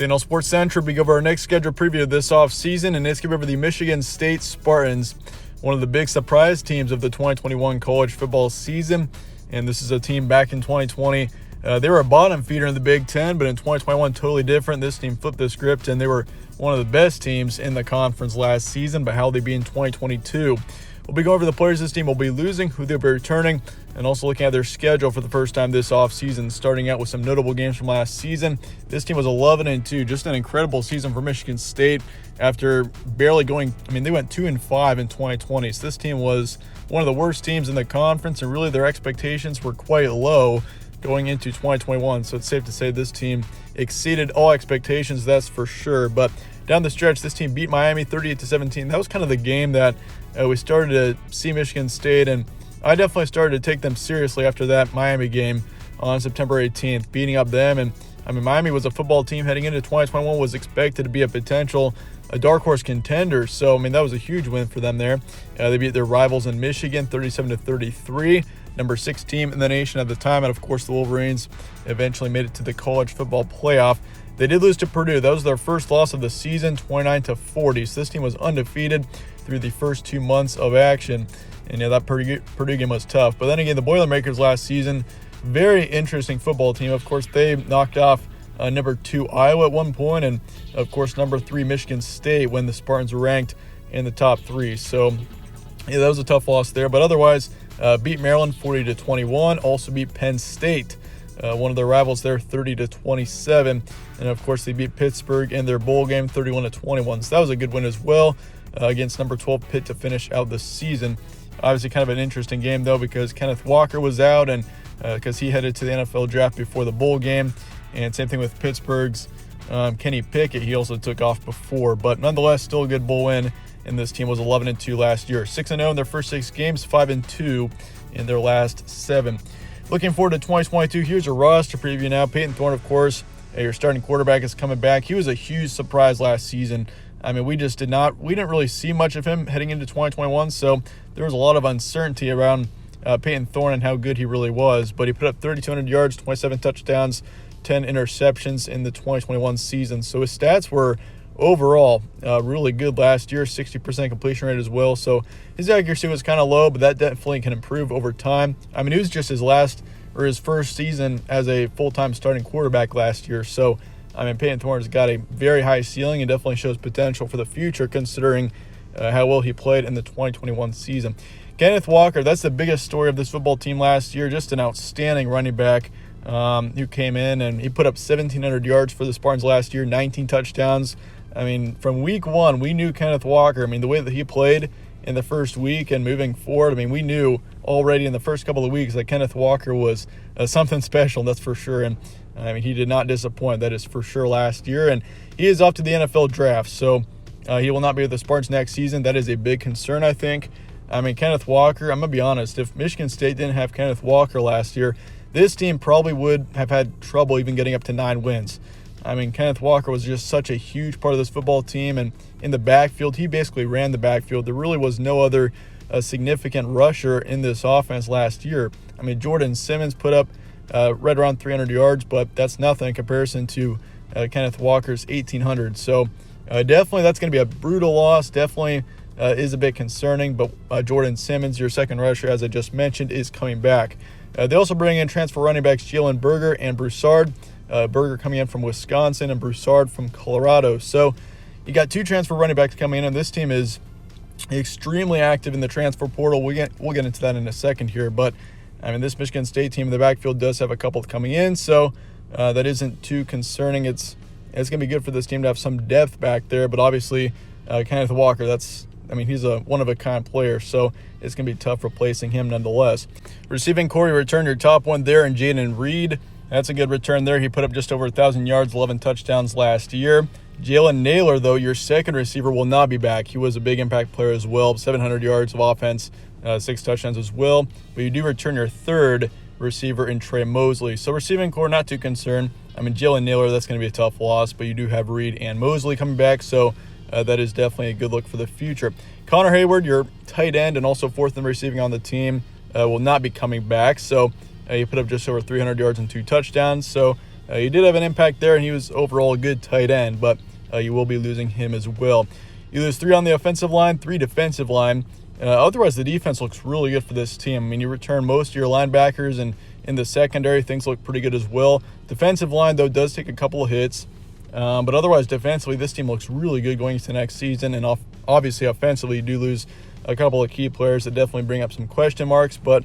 Then on Sports Central, we go over our next schedule preview of this offseason, and it's going to be over the Michigan State Spartans, one of the big surprise teams of the 2021 college football season. And this is a team back in 2020. They were a bottom feeder in the Big Ten, but in 2021, totally different. This team flipped the script, and they were one of the best teams in the conference last season. But how will they be in 2022? We'll be going over the players this team will be losing, who they'll be returning, and also looking at their schedule for the first time this offseason, starting out with some notable games from last season. This team was 11-2, just an incredible season for Michigan State after barely going, they went 2-5 in 2020. So this team was one of the worst teams in the conference, and really their expectations were quite low going into 2021. So it's safe to say this team exceeded all expectations, that's for sure. But down the stretch, this team beat Miami 38-17. That was kind of the game that we started to see Michigan State, and I definitely started to take them seriously after that Miami game on September 18th, beating up them. And Miami was a football team heading into 2021, was expected to be a dark horse contender. So that was a huge win for them there. They beat their rivals in Michigan 37-33, number 6 team in the nation at the time, and of course the Wolverines eventually made it to the college football playoff. They did lose to Purdue. That was their first loss of the season, 29-40. So this team was undefeated through the first 2 months of action. And that Purdue game was tough. But then again, the Boilermakers last season, very interesting football team. Of course, they knocked off number 2 Iowa at one point, and of course number 3 Michigan State when the Spartans were ranked in the top 3. So that was a tough loss there. But otherwise, beat Maryland 40-21. Also beat Penn State, one of their rivals there, 30-27. And of course, they beat Pittsburgh in their bowl game 31-21. So that was a good win as well against number 12 Pitt to finish out the season. Obviously, kind of an interesting game though, because Kenneth Walker was out, and because he headed to the NFL draft before the bowl game. And same thing with Pittsburgh's Kenny Pickett. He also took off before, but nonetheless, still a good bowl win. And this team was 11-2 last year, 6-0 in their first 6 games, 5-2 in their last 7. Looking forward to 2022, here's a roster preview now. Peyton Thorne, of course, your starting quarterback, is coming back. He was a huge surprise last season. We didn't really see much of him heading into 2021, so there was a lot of uncertainty around Peyton Thorne and how good he really was. But he put up 3,200 yards, 27 touchdowns, 10 interceptions in the 2021 season. So his stats were overall really good last year, 60% completion rate as well. So his accuracy was kind of low, but that definitely can improve over time. It was just his first season as a full-time starting quarterback last year. So Peyton Thorne has got a very high ceiling and definitely shows potential for the future, considering how well he played in the 2021 season. Kenneth Walker, that's the biggest story of this football team last year. Just an outstanding running back who came in, and he put up 1,700 yards for the Spartans last year, 19 touchdowns. From week 1, we knew Kenneth Walker. The way that he played in the first week and moving forward, we knew already in the first couple of weeks that Kenneth Walker was something special, that's for sure. And he did not disappoint, that is for sure, last year. And he is off to the NFL draft, so he will not be with the Spartans next season. That is a big concern, I think. Kenneth Walker, I'm going to be honest, if Michigan State didn't have Kenneth Walker last year, this team probably would have had trouble even getting up to 9 wins. Kenneth Walker was just such a huge part of this football team, and in the backfield, he basically ran the backfield. There really was no other significant rusher in this offense last year. Jordan Simmons put up right around 300 yards, but that's nothing in comparison to Kenneth Walker's 1,800. So definitely that's going to be a brutal loss. Definitely is a bit concerning, but Jordan Simmons, your second rusher, as I just mentioned, is coming back. They also bring in transfer running backs Jalen Berger and Broussard. Berger coming in from Wisconsin and Broussard from Colorado. So you got 2 transfer running backs coming in, and this team is extremely active in the transfer portal. We'll get into that in a second here, but this Michigan State team in the backfield does have a couple coming in, so that isn't too concerning. It's going to be good for this team to have some depth back there, but obviously Kenneth Walker, he's a one-of-a-kind player, so it's going to be tough replacing him nonetheless. Receiving core, you return your top one there in Jaden Reed. That's a good return there. He put up just over 1,000 yards, 11 touchdowns last year. Jalen Naylor, though, your second receiver, will not be back. He was a big impact player as well, 700 yards of offense, 6 touchdowns as well. But you do return your third receiver in Trey Mosley. So receiving core, not too concerned. Jalen Naylor, that's going to be a tough loss, but you do have Reed and Mosley coming back, so that is definitely a good look for the future. Connor Hayward, your tight end and also fourth in receiving on the team, will not be coming back. So he put up just over 300 yards and 2 touchdowns. So He did have an impact there, and he was overall a good tight end, but you will be losing him as well. You lose 3 on the offensive line, 3 defensive line. Otherwise, the defense looks really good for this team. I mean, you return most of your linebackers, and in the secondary, things look pretty good as well. Defensive line, though, does take a couple of hits. But otherwise, defensively, this team looks really good going into next season. And obviously, offensively, you do lose a couple of key players that definitely bring up some question marks. But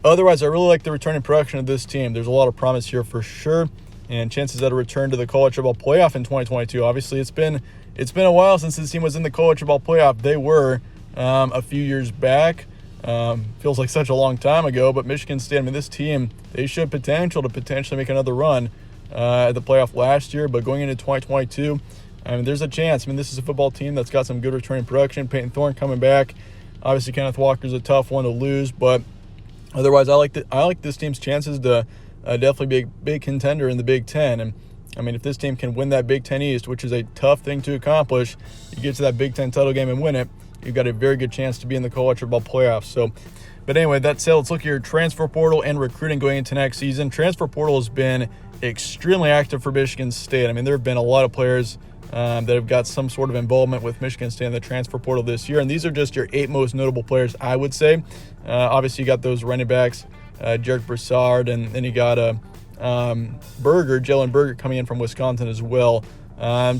otherwise, I really like the returning production of this team. There's a lot of promise here for sure, and chances at a return to the college football playoff in 2022. Obviously, it's been a while since this team was in the college football playoff. They were a few years back. Feels like such a long time ago, but Michigan State, I mean, this team, they showed potential to potentially make another run at the playoff last year, but going into 2022, I mean, there's a chance. I mean, this is a football team that's got some good returning production. Peyton Thorne coming back. Obviously, Kenneth Walker's a tough one to lose, but otherwise, I like this team's chances to definitely be a big contender in the Big Ten. And I mean, if this team can win that Big Ten East, which is a tough thing to accomplish, you get to that Big Ten title game and win it, you've got a very good chance to be in the college football playoffs. So, but anyway, that said, let's look at your transfer portal and recruiting going into next season. Transfer portal has been extremely active for Michigan State. I mean, there have been a lot of players that have got some sort of involvement with Michigan State in the transfer portal this year, and these are just your 8 most notable players, I would say. Obviously, you got those running backs, Jarek Broussard, and then you got Jalen Berger coming in from Wisconsin as well.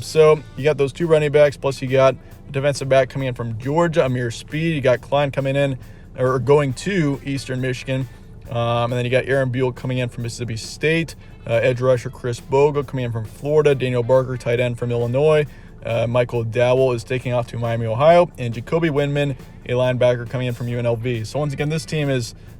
So you got those 2 running backs, plus you got a defensive back coming in from Georgia, Amir Speed. You got Klein coming in or going to Eastern Michigan. And then you got Aaron Buell coming in from Mississippi State, edge rusher Chris Bogle coming in from Florida, Daniel Barker, tight end from Illinois, Michael Dowell is taking off to Miami, Ohio, and Jacoby Windman, a linebacker coming in from UNLV. So once again, this team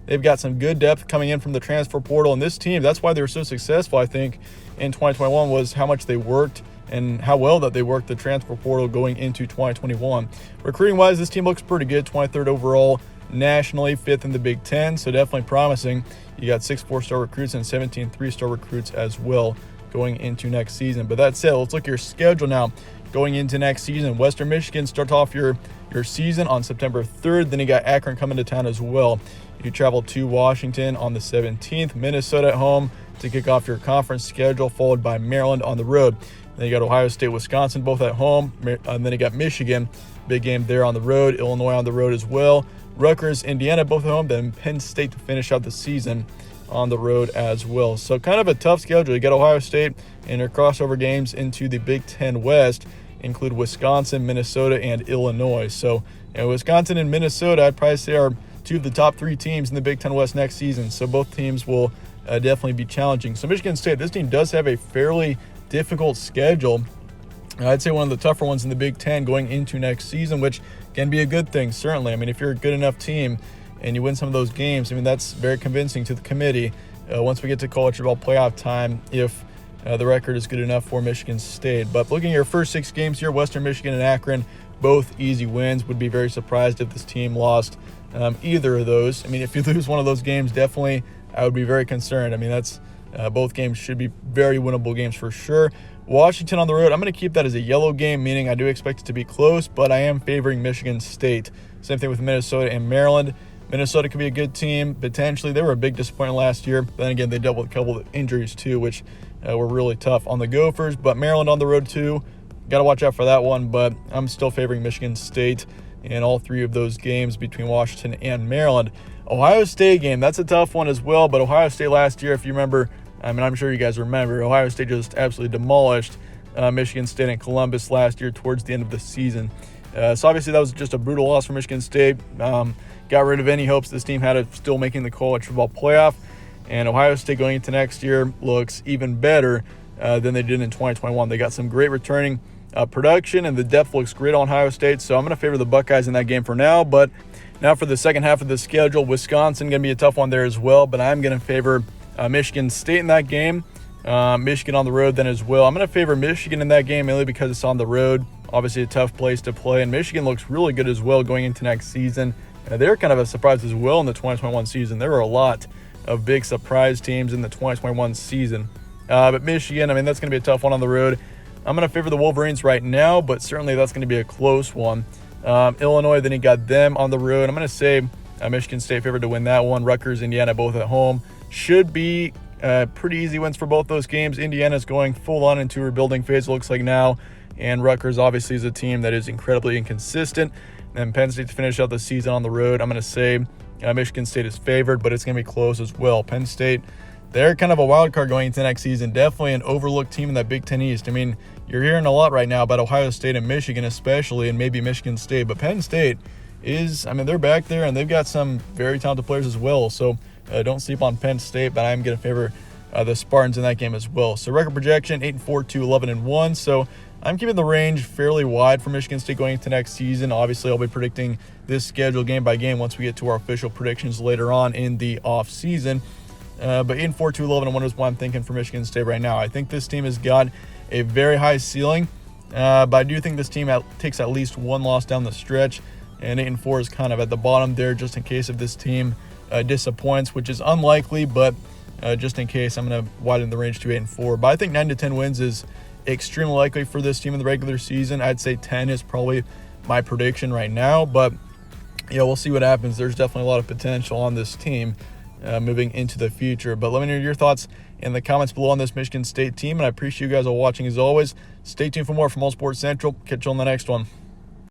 they've got some good depth coming in from the transfer portal, and this team, that's why they were so successful, I think, in 2021 was how much they worked and how well that they worked the transfer portal going into 2021. Recruiting-wise, this team looks pretty good, 23rd overall nationally, 5th in the Big Ten, so definitely promising. You got 6 4-star recruits and 17 3-star recruits as well going into next season. But that said, let's look at your schedule now going into next season. Western Michigan starts off your season on September 3rd. Then you got Akron coming to town as well. You travel to Washington on the 17th, Minnesota at home to kick off your conference schedule, followed by Maryland on the road. Then you got Ohio State, Wisconsin, both at home. And then you got Michigan, big game there on the road. Illinois on the road as well. Rutgers, Indiana, both at home. Then Penn State to finish out the season on the road as well. So kind of a tough schedule. You got Ohio State and your crossover games into the Big Ten West include Wisconsin, Minnesota, and Illinois. So Wisconsin and Minnesota, I'd probably say, are 2 of the top 3 teams in the Big Ten West next season. So both teams will definitely be challenging. So Michigan State, this team does have a fairly difficult schedule. I'd say one of the tougher ones in the Big Ten going into next season, which can be a good thing, certainly. I mean, if you're a good enough team and you win some of those games, I mean, that's very convincing to the committee once we get to college football playoff time if the record is good enough for Michigan State. But looking at your first 6 games here, Western Michigan and Akron, both easy wins. Would be very surprised if this team lost either of those. I mean, if you lose one of those games, definitely I would be very concerned. I mean, that's both games should be very winnable games for sure. Washington on the road, I'm going to keep that as a yellow game, meaning I do expect it to be close, but I am favoring Michigan State. Same thing with Minnesota and Maryland. Minnesota could be a good team, potentially. They were a big disappointment last year. But then again, they dealt with a couple of injuries too, which were really tough on the Gophers. But Maryland on the road too. Got to watch out for that one, but I'm still favoring Michigan State in all 3 of those games between Washington and Maryland. Ohio State game, that's a tough one as well, but Ohio State last year, if you remember, I mean, I'm sure you guys remember, Ohio State just absolutely demolished Michigan State and Columbus last year towards the end of the season. So obviously that was just a brutal loss for Michigan State. Got rid of any hopes this team had of still making the college football playoff. And Ohio State going into next year looks even better than they did in 2021. They got some great returning production, and the depth looks great on Ohio State. So I'm going to favor the Buckeyes in that game for now. But now for the second half of the schedule, Wisconsin going to be a tough one there as well. But I'm going to favor Michigan State in that game. Michigan on the road then as well. I'm going to favor Michigan in that game mainly because it's on the road. Obviously a tough place to play, and Michigan looks really good as well going into next season. They're kind of a surprise as well in the 2021 season. There were a lot of big surprise teams in the 2021 season. But Michigan, I mean, that's going to be a tough one on the road. I'm going to favor the Wolverines right now, but certainly that's going to be a close one. Illinois, then you got them on the road. I'm going to say Michigan State favored to win that one. Rutgers, Indiana, both at home. Should be Pretty easy wins for both those games. Indiana's going full on into a rebuilding phase, it looks like now. And Rutgers obviously is a team that is incredibly inconsistent. And Penn State to finish out the season on the road. I'm going to say Michigan State is favored, but it's going to be close as well. Penn State, they're kind of a wild card going into next season. Definitely an overlooked team in that Big Ten East. I mean, you're hearing a lot right now about Ohio State and Michigan especially, and maybe Michigan State. But Penn State they're back there, and they've got some very talented players as well. So don't sleep on Penn State, but I'm going to favor the Spartans in that game as well. So record projection, 8-4 to 11-1. So I'm keeping the range fairly wide for Michigan State going into next season. Obviously, I'll be predicting this schedule game by game once we get to our official predictions later on in the off season. But 8-4 to 11-1 is what I'm thinking for Michigan State right now. I think this team has got a very high ceiling, but I do think this team takes at least one loss down the stretch, and 8-4 is kind of at the bottom there just in case if this team disappoints, which is unlikely, but just in case, I'm going to widen the range to 8-4. But I think 9 to 10 wins is extremely likely for this team in the regular season. I'd say 10 is probably my prediction right now, but we'll see what happens. There's definitely a lot of potential on this team moving into the future. But let me know your thoughts in the comments below on this Michigan State team, and I appreciate you guys all watching as always. Stay tuned for more from All Sports Central. Catch you on the next one.